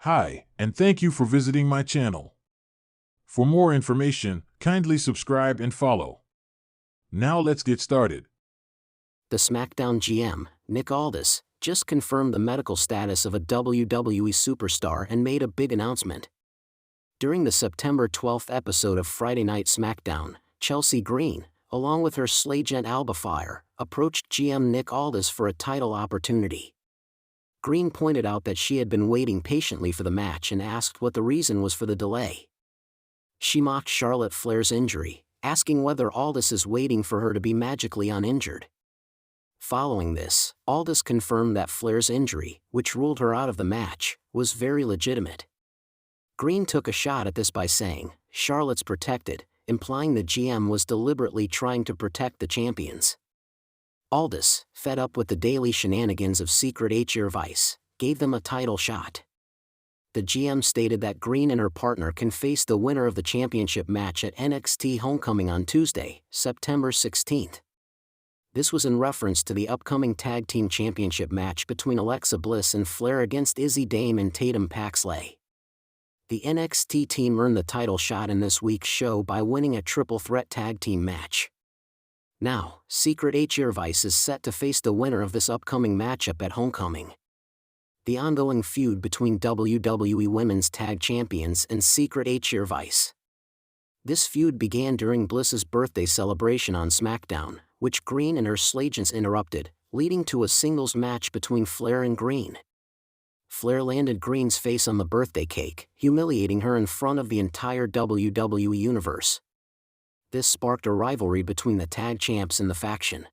Hi, and thank you for visiting my channel. For more information, kindly subscribe and follow. Now let's get started. The SmackDown GM, Nick Aldis, just confirmed the medical status of a WWE superstar and made a big announcement. During the September 12th episode of Friday Night SmackDown, Chelsea Green, along with her Slagent Alba Fire, approached GM Nick Aldis for a title opportunity. Green pointed out that she had been waiting patiently for the match and asked what the reason was for the delay. She mocked Charlotte Flair's injury, asking whether Aldis is waiting for her to be magically uninjured. Following this, Aldis confirmed that Flair's injury, which ruled her out of the match, was very legitimate. Green took a shot at this by saying, "Charlotte's protected," implying the GM was deliberately trying to protect the champions. Aldis, fed up with the daily shenanigans of Secret HR Vice, gave them a title shot. The GM stated that Green and her partner can face the winner of the championship match at NXT Homecoming on Tuesday, September 16th. This was in reference to the upcoming Tag Team Championship match between Alexa Bliss and Flair against Izzy Dame and Tatum Paxley. The NXT team earned the title shot in this week's show by winning a triple threat tag team match. Now, Secret HR Vice is set to face the winner of this upcoming matchup at Homecoming. The ongoing feud between WWE Women's Tag Champions and Secret HR Vice. This feud began during Bliss's birthday celebration on SmackDown, which Green and her Slagents interrupted, leading to a singles match between Flair and Green. Flair landed Green's face on the birthday cake, humiliating her in front of the entire WWE Universe. This sparked a rivalry between the tag champs and the faction.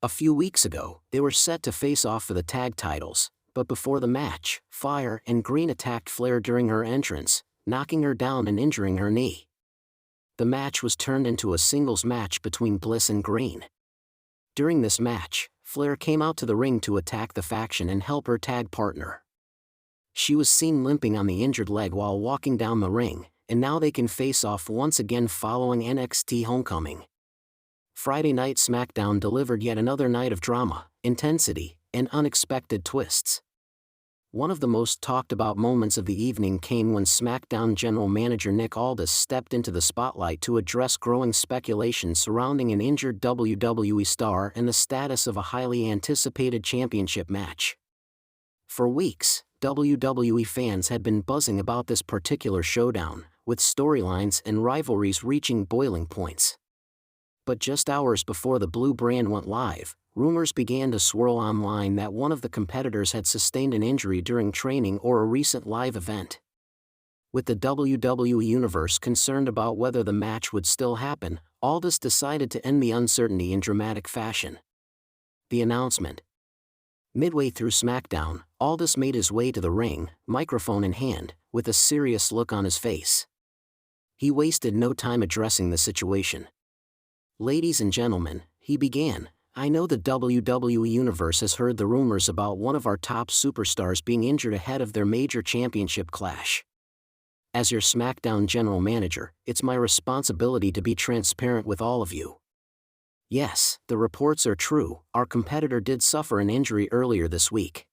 A few weeks ago, they were set to face off for the tag titles, but before the match, Fire and Green attacked Flair during her entrance, knocking her down and injuring her knee. The match was turned into a singles match between Bliss and Green. During this match, Flair came out to the ring to attack the faction and help her tag partner. She was seen limping on the injured leg while walking down the ring, and now they can face off once again following NXT Homecoming. Friday Night SmackDown delivered yet another night of drama, intensity, and unexpected twists. One of the most talked about moments of the evening came when SmackDown General Manager Nick Aldis stepped into the spotlight to address growing speculation surrounding an injured WWE star and the status of a highly anticipated championship match. For weeks, WWE fans had been buzzing about this particular showdown, with storylines and rivalries reaching boiling points. But just hours before the blue brand went live, rumors began to swirl online that one of the competitors had sustained an injury during training or a recent live event. With the WWE Universe concerned about whether the match would still happen, Aldis decided to end the uncertainty in dramatic fashion. The announcement. Midway through SmackDown, Aldis made his way to the ring, microphone in hand, with a serious look on his face. He wasted no time addressing the situation. "Ladies and gentlemen," he began, "I know the WWE Universe has heard the rumors about one of our top superstars being injured ahead of their major championship clash. As your SmackDown General Manager, it's my responsibility to be transparent with all of you. Yes, the reports are true, our competitor did suffer an injury earlier this week."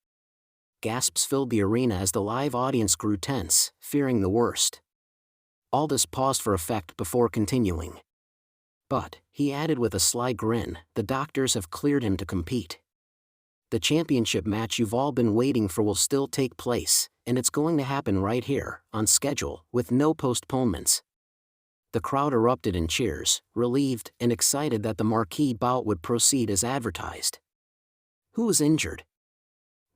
Gasps filled the arena as the live audience grew tense, fearing the worst. Aldis paused for effect before continuing. "But," he added with a sly grin, "the doctors have cleared him to compete. The championship match you've all been waiting for will still take place, and it's going to happen right here, on schedule, with no postponements." The crowd erupted in cheers, relieved and excited that the marquee bout would proceed as advertised. Who was injured?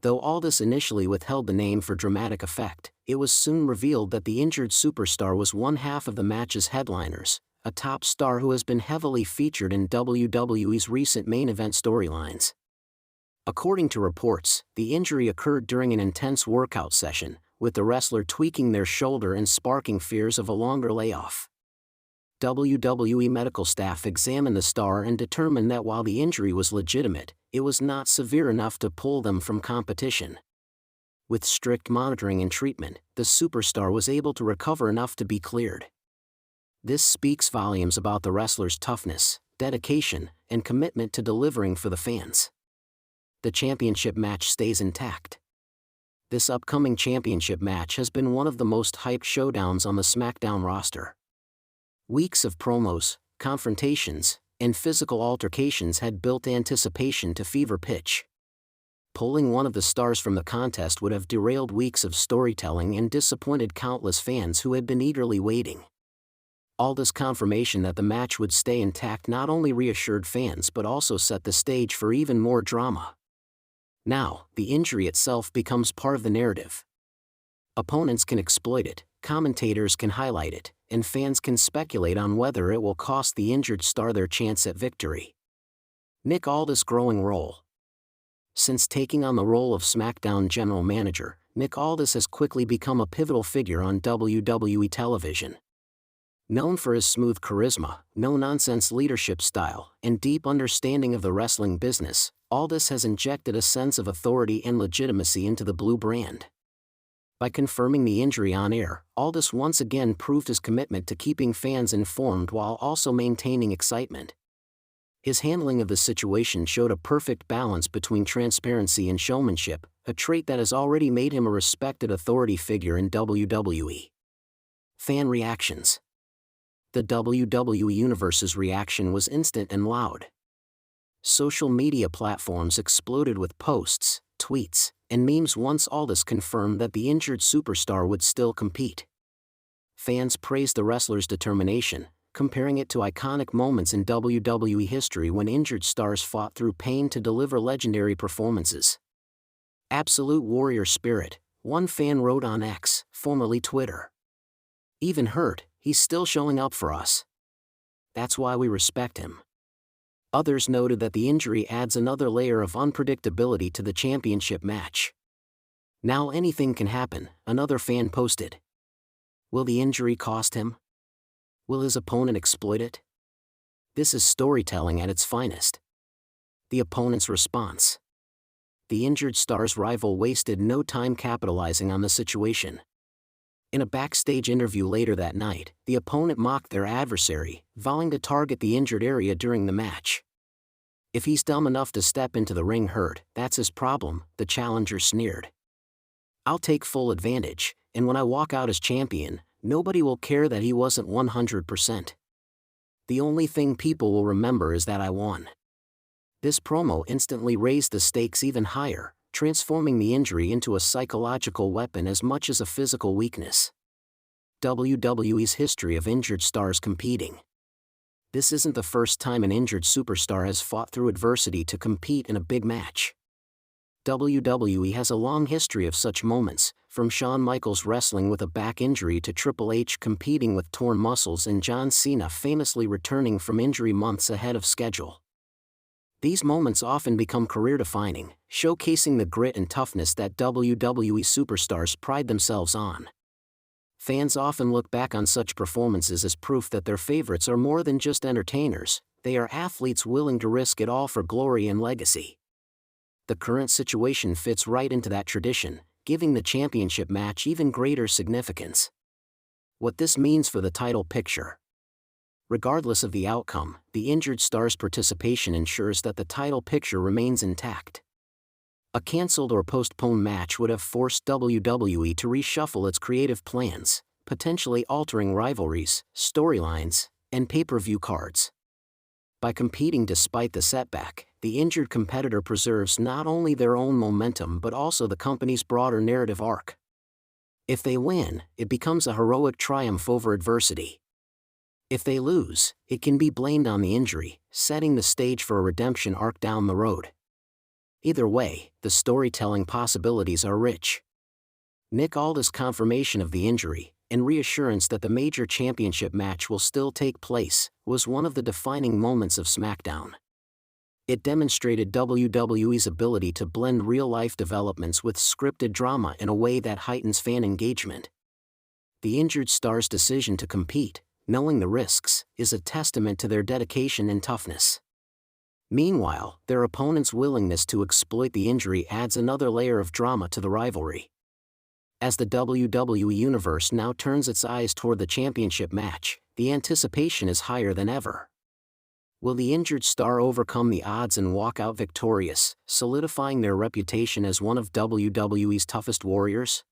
Though Aldis initially withheld the name for dramatic effect, it was soon revealed that the injured superstar was one half of the match's headliners, a top star who has been heavily featured in WWE's recent main event storylines. According to reports, the injury occurred during an intense workout session, with the wrestler tweaking their shoulder and sparking fears of a longer layoff. WWE medical staff examined the star and determined that while the injury was legitimate, it was not severe enough to pull them from competition. With strict monitoring and treatment, the superstar was able to recover enough to be cleared. This speaks volumes about the wrestler's toughness, dedication, and commitment to delivering for the fans. The championship match stays intact. This upcoming championship match has been one of the most hyped showdowns on the SmackDown roster. Weeks of promos, confrontations, and physical altercations had built anticipation to fever pitch. Pulling one of the stars from the contest would have derailed weeks of storytelling and disappointed countless fans who had been eagerly waiting. Aldis' confirmation that the match would stay intact not only reassured fans but also set the stage for even more drama. Now, the injury itself becomes part of the narrative. Opponents can exploit it, commentators can highlight it, and fans can speculate on whether it will cost the injured star their chance at victory. Nick Aldis' growing role. Since taking on the role of SmackDown General Manager, Nick Aldis has quickly become a pivotal figure on WWE television. Known for his smooth charisma, no-nonsense leadership style, and deep understanding of the wrestling business, Aldis has injected a sense of authority and legitimacy into the Blue brand. By confirming the injury on air, Aldis once again proved his commitment to keeping fans informed while also maintaining excitement. His handling of the situation showed a perfect balance between transparency and showmanship, a trait that has already made him a respected authority figure in WWE. Fan reactions. The WWE Universe's reaction was instant and loud. Social media platforms exploded with posts, tweets, and memes once Aldis confirmed that the injured superstar would still compete. Fans praised the wrestler's determination, comparing it to iconic moments in WWE history when injured stars fought through pain to deliver legendary performances. Absolute warrior spirit, one fan wrote on X, formerly Twitter. Even hurt, he's still showing up for us. That's why we respect him. Others noted that the injury adds another layer of unpredictability to the championship match. Now anything can happen, another fan posted. Will the injury cost him? Will his opponent exploit it? This is storytelling at its finest. The opponent's response. The injured star's rival wasted no time capitalizing on the situation. In a backstage interview later that night, the opponent mocked their adversary, vowing to target the injured area during the match. If he's dumb enough to step into the ring hurt, that's his problem, the challenger sneered. I'll take full advantage, and when I walk out as champion, nobody will care that he wasn't 100%. The only thing people will remember is that I won. This promo instantly raised the stakes even higher, transforming the injury into a psychological weapon as much as a physical weakness. WWE's history of injured stars competing. This isn't the first time an injured superstar has fought through adversity to compete in a big match. WWE has a long history of such moments, from Shawn Michaels wrestling with a back injury to Triple H competing with torn muscles and John Cena famously returning from injury months ahead of schedule. These moments often become career-defining, showcasing the grit and toughness that WWE superstars pride themselves on. Fans often look back on such performances as proof that their favorites are more than just entertainers, they are athletes willing to risk it all for glory and legacy. The current situation fits right into that tradition, giving the championship match even greater significance. What this means for the title picture. Regardless of the outcome, the injured star's participation ensures that the title picture remains intact. A cancelled or postponed match would have forced WWE to reshuffle its creative plans, potentially altering rivalries, storylines, and pay-per-view cards. By competing despite the setback, the injured competitor preserves not only their own momentum but also the company's broader narrative arc. If they win, it becomes a heroic triumph over adversity. If they lose, it can be blamed on the injury, setting the stage for a redemption arc down the road. Either way, the storytelling possibilities are rich. Nick Aldis' confirmation of the injury, and reassurance that the major championship match will still take place, was one of the defining moments of SmackDown. It demonstrated WWE's ability to blend real-life developments with scripted drama in a way that heightens fan engagement. The injured star's decision to compete, knowing the risks, is a testament to their dedication and toughness. Meanwhile, their opponent's willingness to exploit the injury adds another layer of drama to the rivalry. As the WWE Universe now turns its eyes toward the championship match, the anticipation is higher than ever. Will the injured star overcome the odds and walk out victorious, solidifying their reputation as one of WWE's toughest warriors?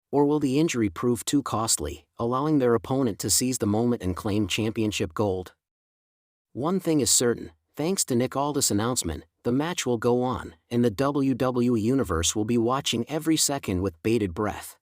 Or will the injury prove too costly, allowing their opponent to seize the moment and claim championship gold? One thing is certain, thanks to Nick Aldis' announcement, the match will go on, and the WWE Universe will be watching every second with bated breath.